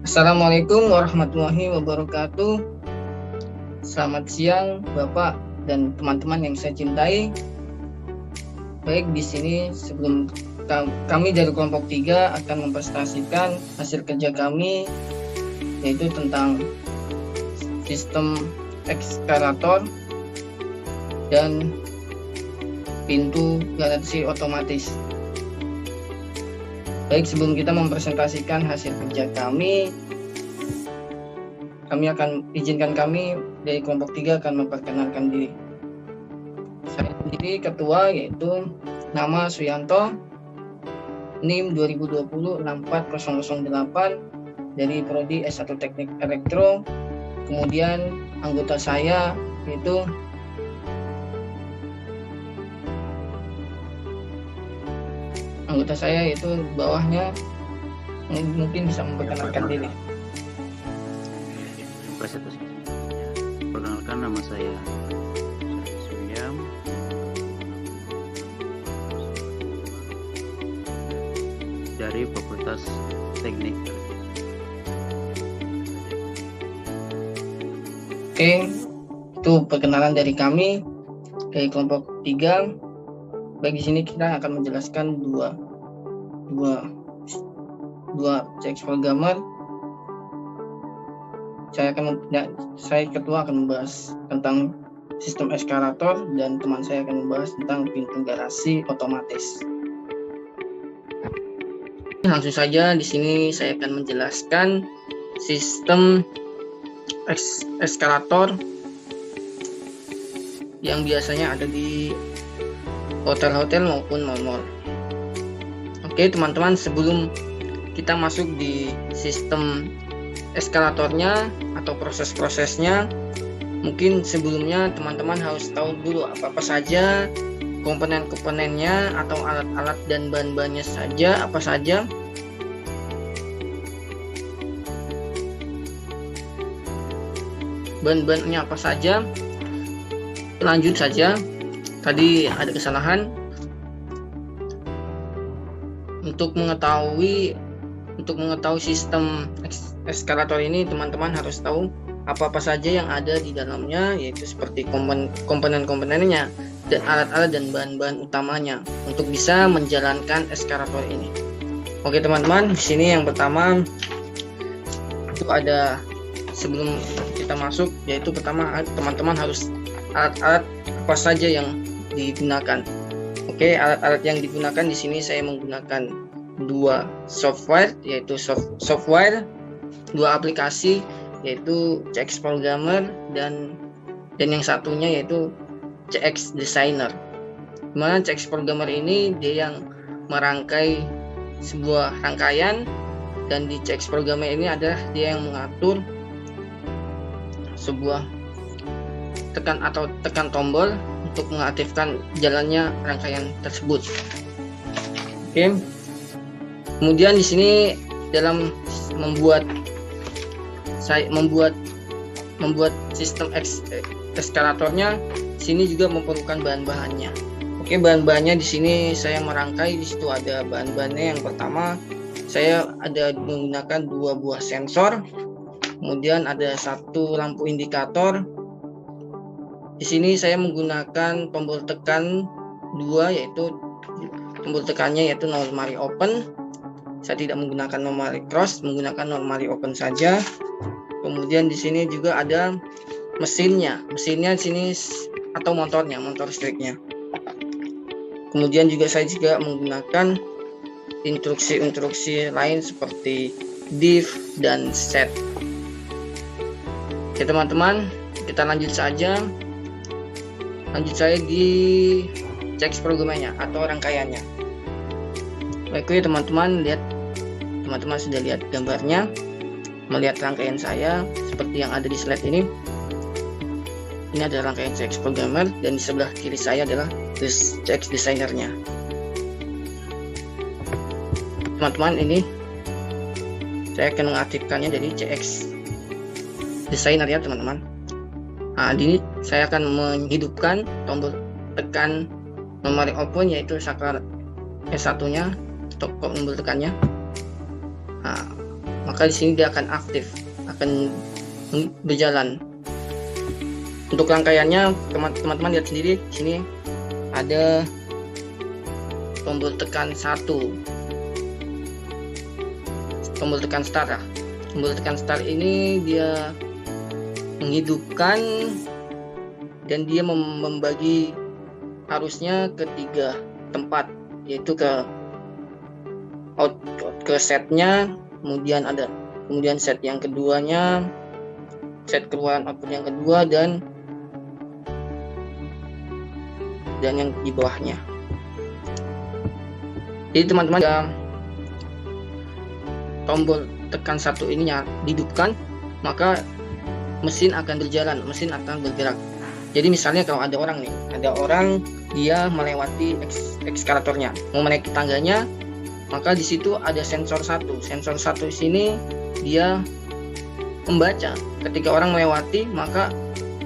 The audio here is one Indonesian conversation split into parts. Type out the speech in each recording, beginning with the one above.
Assalamualaikum warahmatullahi wabarakatuh. Selamat siang Bapak dan teman-teman yang saya cintai. Baik, di sini sebelum kami dari kelompok 3 akan mempresentasikan hasil kerja kami, yaitu tentang sistem ekskavator dan pintu garasi otomatis. Baik, sebelum kita mempresentasikan hasil kerja kami akan izinkan kami dari kelompok 3 akan memperkenalkan diri. Saya sendiri ketua, yaitu nama Suyanto, NIM 2020-64008 dari Prodi S1 Teknik Elektro. Kemudian anggota saya yaitu bawahnya mungkin bisa memperkenalkan diri. Perkenalkan, nama saya Suryam dari Fakultas Teknik. Oke, itu perkenalan dari kami dari kelompok 3. Baik, di sini kita akan menjelaskan dua CX programmer. Saya ketua akan membahas tentang sistem eskalator dan teman saya akan membahas tentang pintu garasi otomatis. Langsung saja, di sini saya akan menjelaskan sistem eskalator yang biasanya ada di hotel-hotel maupun mall-mall. Oke teman-teman, sebelum kita masuk di sistem eskalatornya atau proses-prosesnya, mungkin sebelumnya teman-teman harus tahu dulu apa saja komponen-komponennya atau alat-alat dan bahan-bahannya saja, apa saja. Bahan-bahannya apa saja. Lanjut saja. Tadi ada kesalahan. Untuk mengetahui sistem eskalator ini, teman-teman harus tahu apa saja yang ada di dalamnya, yaitu seperti komponen-komponennya dan alat-alat dan bahan-bahan utamanya untuk bisa menjalankan eskalator ini. Oke teman-teman, di sini yang pertama itu ada, sebelum kita masuk, yaitu pertama teman-teman harus alat-alat apa saja yang digunakan. Oke, alat-alat yang digunakan di sini saya menggunakan dua software, yaitu dua aplikasi, yaitu CX Programmer dan yang satunya yaitu CX Designer. Dimana CX Programmer ini dia yang merangkai sebuah rangkaian, dan di CX Programmer ini adalah dia yang mengatur sebuah tekan tombol untuk mengaktifkan jalannya rangkaian tersebut. Oke. Kemudian di sini dalam membuat sistem eskalatornya, sini juga memerlukan bahan-bahannya. Oke, bahan-bahannya di sini saya merangkai. Di situ ada bahan-bahannya. Yang pertama, saya ada menggunakan 2 buah sensor. Kemudian ada 1 lampu indikator. Di sini saya menggunakan tombol tekan 2, yaitu tombol tekannya yaitu normally open. Saya tidak menggunakan normally cross, menggunakan normally open saja. Kemudian di sini juga ada mesinnya di sini atau motor listriknya. Kemudian saya juga menggunakan instruksi lain seperti diff dan set. Oke teman-teman, kita lanjut saja. Saya di CX programnya atau rangkaiannya. Baik ya teman-teman, teman-teman sudah lihat gambarnya, melihat rangkaian saya seperti yang ada di slide ini. Ini adalah rangkaian CX Programmer, dan di sebelah kiri saya adalah CX Designer-nya. Teman-teman, ini saya akan mengaktifkannya dari CX Designer ya teman-teman. Nah, di sini saya akan menghidupkan tombol tekan normally open, yaitu saklar S1-nya, tombol tekannya. Nah, maka di sini dia akan aktif, akan berjalan. Untuk rangkaiannya teman-teman lihat sendiri, di sini ada tombol tekan 1, tombol tekan start. Tombol tekan start ini dia menghidupkan dan dia membagi arusnya ke 3 tempat, yaitu ke setnya, kemudian set yang keduanya, set keluaran output yang kedua, dan yang di bawahnya. Jadi teman-teman, tombol tekan 1 ini dihidupkan, maka mesin akan berjalan, mesin akan bergerak. Jadi misalnya kalau ada orang dia melewati ekskavatornya, mau menaiki tangganya, maka di situ ada sensor 1. Sensor 1 sini dia membaca ketika orang melewati, maka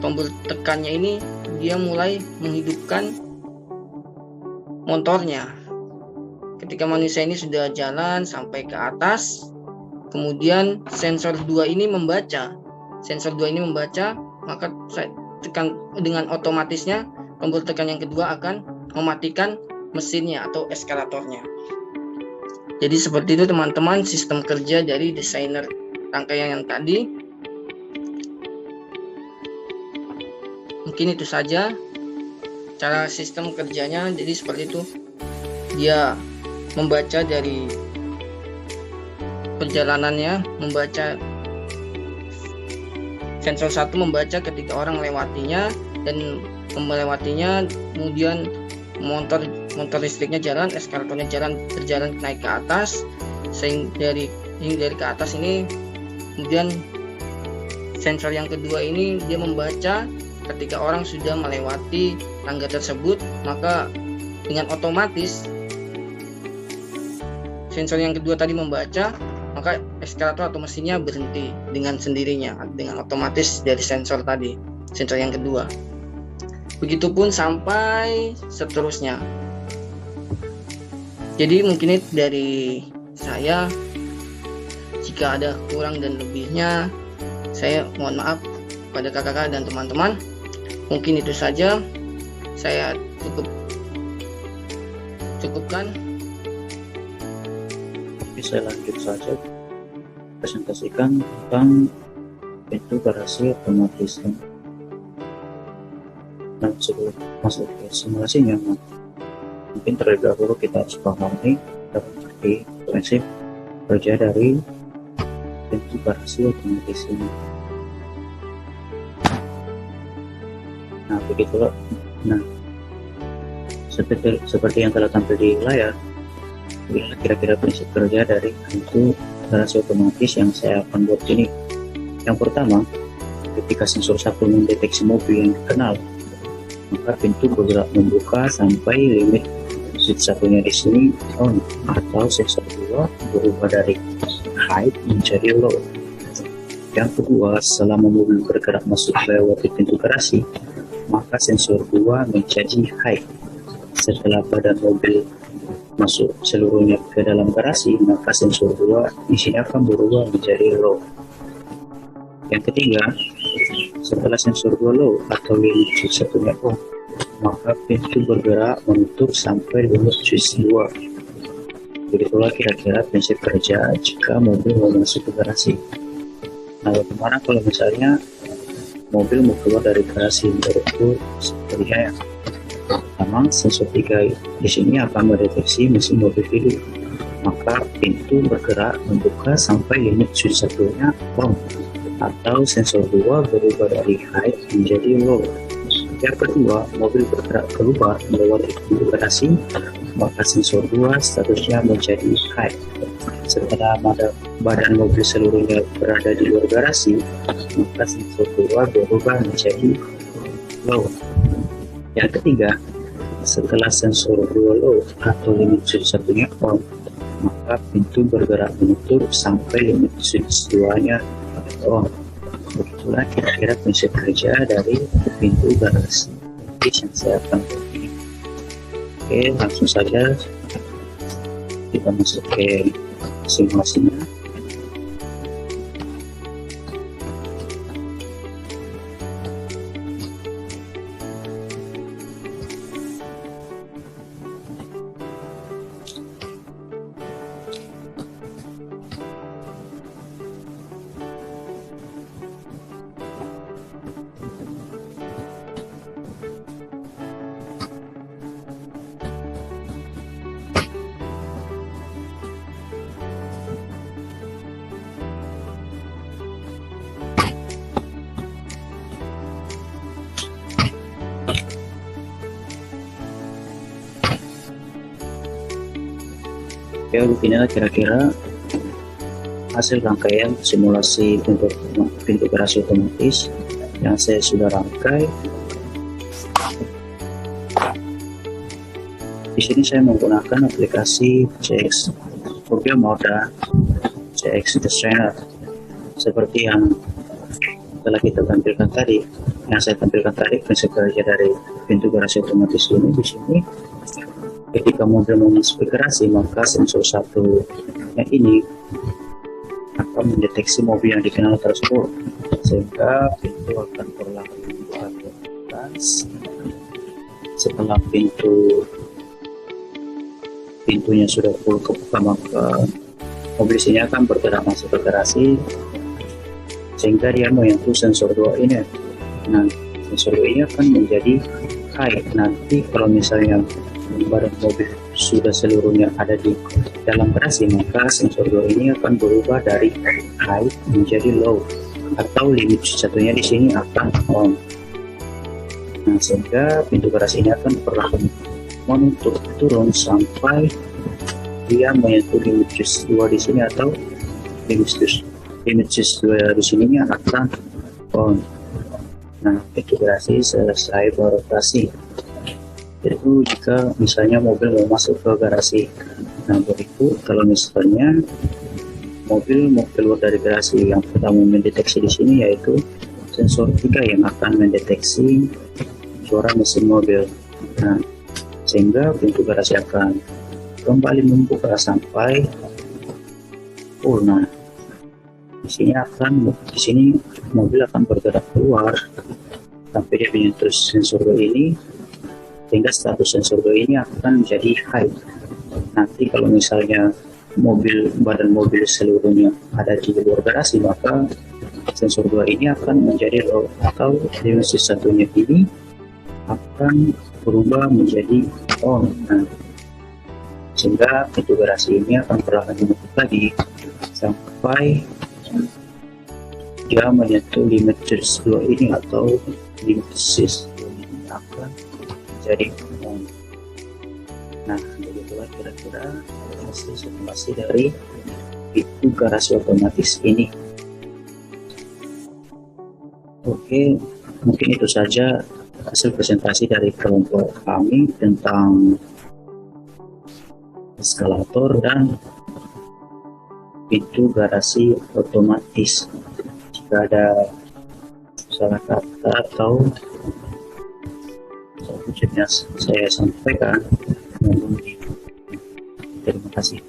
tombol tekannya ini dia mulai menghidupkan motornya. Ketika manusia ini sudah jalan sampai ke atas, kemudian sensor 2 ini membaca. Sensor 2 ini membaca, maka saya tekan dengan otomatisnya tombol tekan yang kedua akan mematikan mesinnya atau eskalatornya. Jadi seperti itu teman-teman sistem kerja dari desainer rangkaian yang tadi. Mungkin itu saja cara sistem kerjanya. Jadi seperti itu, dia membaca dari perjalanannya, membaca sensor 1 membaca ketika orang melewatinya dan melewatinya, kemudian motor listriknya jalan, eskalatornya berjalan naik ke atas, sehingga dari ke atas ini, kemudian sensor yang kedua ini dia membaca ketika orang sudah melewati tangga tersebut, maka dengan otomatis sensor yang kedua tadi membaca, maka eskalator atau mesinnya berhenti dengan sendirinya, dengan otomatis dari sensor tadi, sensor yang kedua. Begitupun sampai seterusnya. Jadi mungkin itu dari saya. Jika ada kurang dan lebihnya, saya mohon maaf pada kakak-kakak dan teman-teman. Mungkin itu saja, saya cukupkan. Saya lanjut saja presentasikan tentang pintu garasi otomatis. Nah, sebelum masuk ke simulasinya, mungkin terlebih dahulu kita harus pahami dalam arti prinsip kerja dari pintu garasi otomatis ini. Nah, begitulah. Nah, seperti yang telah tampil di layar, inilah kira-kira prinsip kerja dari pintu garasi otomatis yang saya akan buat ini. Yang pertama, ketika sensor 1 mendeteksi mobil yang dikenal, maka pintu bergerak membuka sampai limit switch satunya di sini on, atau sensor 2 berubah dari high menjadi low. Yang kedua, selama mobil bergerak masuk lewat pintu garasi, maka sensor 2 menjadi high. Setelah badan mobil masuk seluruhnya ke dalam garasi, maka sensor 2 isinya akan berubah menjadi low. Yang ketiga, setelah sensor 2 low atau limit switch satunya on, maka pintu bergerak menutup sampai limit switch 2. Begitulah kira-kira prinsip kerja jika mobil mau masuk ke garasi. Nah, bagaimana kalau misalnya mobil mau keluar dari garasi? Itu sepertinya pertama, sensor 3 di sini akan mendeteksi mesin mobil hidup, maka pintu bergerak membuka sampai limit switch satunya on, atau sensor 2 berubah dari high menjadi low. Yang kedua, mobil bergerak keluar melewati pintu garasi, maka sensor 2 statusnya menjadi high. Setelah badan mobil seluruhnya berada di luar garasi, maka sensor 2 berubah menjadi low. Yang ketiga, setelah sensor 2 low atau limit switch satunya on, maka pintu bergerak menutup sampai limit switch 2-nya on. Begitulah kira-kira prinsip kerja dari pintu garasi yang saya akan beri. Oke, langsung saja kita masuk ke simulasinya. Ya, beginilah kira-kira hasil rangkaian simulasi pintu garasi otomatis yang saya sudah rangkai. Di sini saya menggunakan aplikasi CX Mobil Moda CX Designer seperti yang telah kita tampilkan tadi. Yang saya tampilkan tadi prinsip kerja dari pintu garasi otomatis ini. Di sini ketika mobil memasuki garasi, maka sensor satu yang ini akan mendeteksi mobil yang dikenal tersebut, sehingga pintu akan perlahan dibuka ke atas. Setelah pintunya sudah full kebuka, maka mobil sini akan bergerak masuk ke garasi, sehingga dia menyentuh sensor 2 ini. Nah, sensor 2 ini akan menjadi high. Nanti kalau misalnya badan mobil sudah seluruhnya ada di dalam garasi, maka sensor 2 ini akan berubah dari high menjadi low, atau limit satunya di sini akan on. Nah, sehingga pintu garasi ini akan perlahan menutup turun sampai dia menyentuh limit 2 di sini, atau limit 2 di sini akan on. Nah, pintu garasi selesai beroperasi. Itu jika misalnya mobil mau masuk ke garasi. Nah, berikut kalau misalnya mobil mau keluar dari garasi, yang pertama mendeteksi di sini yaitu sensor 3 yang akan mendeteksi suara mesin mobil. Nah, sehingga pintu garasi akan kembali membuka sampai full. Nah, di sini mobil akan bergerak keluar sampai dia menyentuh sensor 2 ini, sehingga status sensor 2 ini akan menjadi high. Nanti kalau misalnya badan mobil seluruhnya ada di luar garasi, maka sensor 2 ini akan menjadi low, atau limit satunya ini akan berubah menjadi on. Nah, sehingga pintu garasi ini akan perlahan ditutup lagi sampai dia menyentuh limit 2 ini, atau limit 2 ini akan menjadi on. Nah, begitulah kira-kira hasil simulasi dari pintu garasi otomatis ini. Oke, mungkin itu saja hasil presentasi dari kelompok kami tentang eskalator dan pintu garasi otomatis. Jika ada salah kata atau saya sampaikan, terima kasih.